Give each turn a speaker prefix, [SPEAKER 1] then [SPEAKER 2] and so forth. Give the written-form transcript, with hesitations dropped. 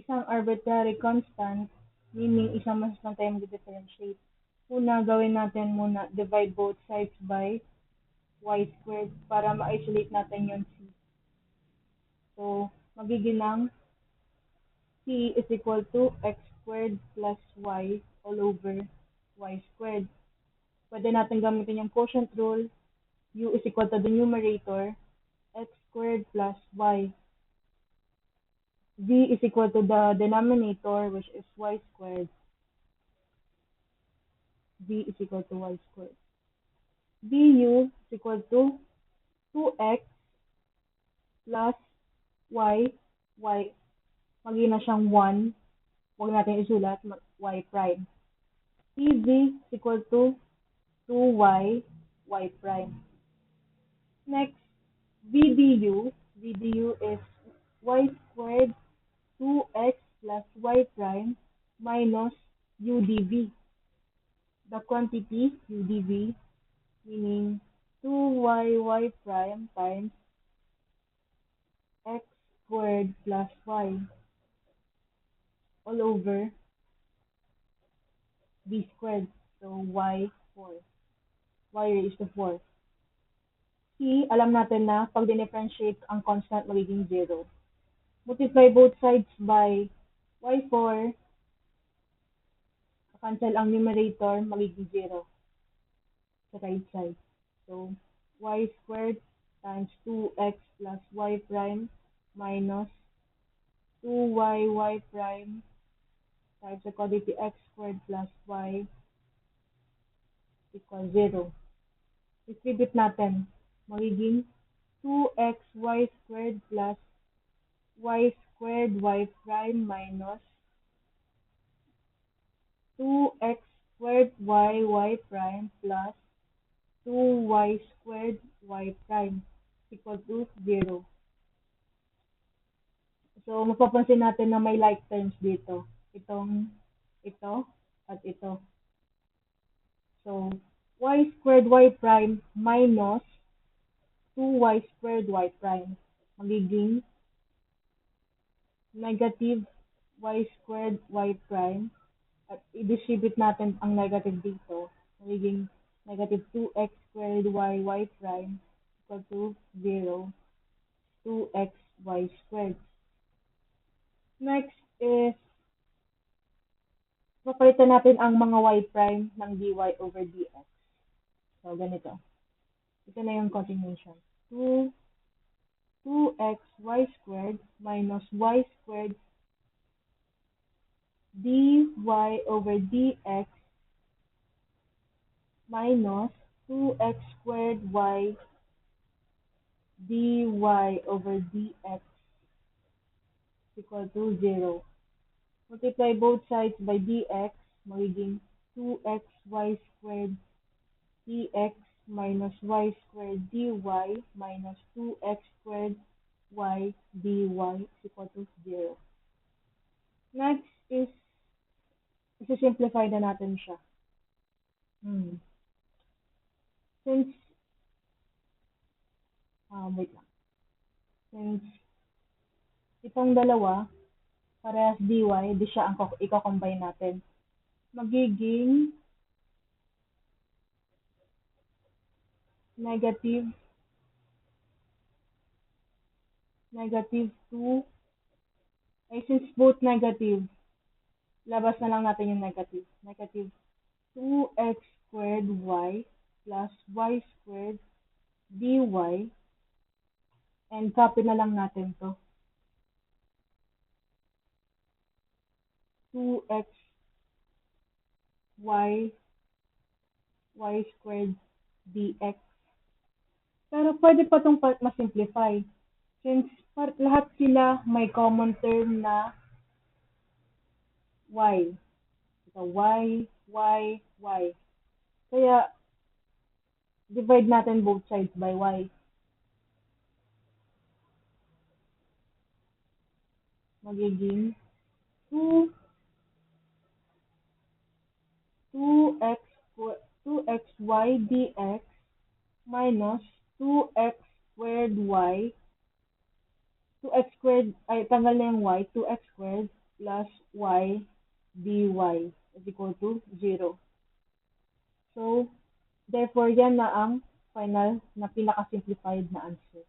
[SPEAKER 1] isang arbitrary constant, meaning isang mas lang tayo mag-differentiate. Una, gawin natin muna, divide both sides by y squared para ma-isolate natin yung c. So, magiging ng c is equal to x squared plus y all over y squared. Pwede natin gamitin yung quotient rule. U is equal to the numerator, x squared plus y. V is equal to the denominator, which is y squared. V is equal to y squared. Du is equal to 2x plus y, magiging na siyang 1. Huwag natin isulat, y prime. Cv is equal to 2y, y prime. Next, vdu is y squared 2x plus y prime minus udv. The quantity udv, meaning 2y prime times x squared plus y all over v squared. So, y4. Y raised to 4. C, alam natin na pag dinifferentiate ang constant magiging 0. Multiply both sides by y4. Cancel ang numerator, magiging 0 sa right side. So, y squared times 2x plus y prime minus 2y prime times the quantity x squared plus y equals 0. Distribute natin. Magiging 2xy squared plus y squared y prime minus 2x squared y prime plus 2y squared y prime equal to 0. So, mapapansin natin na may like terms dito. Ito, at ito. So, y squared y prime minus 2y squared y prime. Magiging negative y squared y prime. At i-distribute natin ang negative dito. Magiging negative 2x squared y prime equal to 0. 2xy squared. Next is, papalitan natin ang mga y prime ng dy over dx. So, ganito. Ito na yung continuation. 2xy squared minus y squared dy over dx minus 2x squared y dy over dx equal to 0. Multiply both sides by dx, magiging 2xy squared dx minus y squared dy minus 2x squared y dy is equal to 0. Next is, isi-simplify na natin siya. Since, wait lang. Since itong dalawa, parehas dy, di siya ang i-combine natin. Magiging negative 2, since both negative, labas na lang natin yung negative. Negative 2x squared y plus y squared dy, and copy na lang natin to. 2x y squared dx. Pero pwede pa itong ma-simplify. Since lahat sila may common term na y. Ito, y. Kaya, divide natin both sides by y. Magiging 2xy dx minus 2x squared y. 2x squared, tanggal na yung y, 2x squared plus y dy is equal to 0. So, therefore, yan na ang final na pinaka-simplified na answer.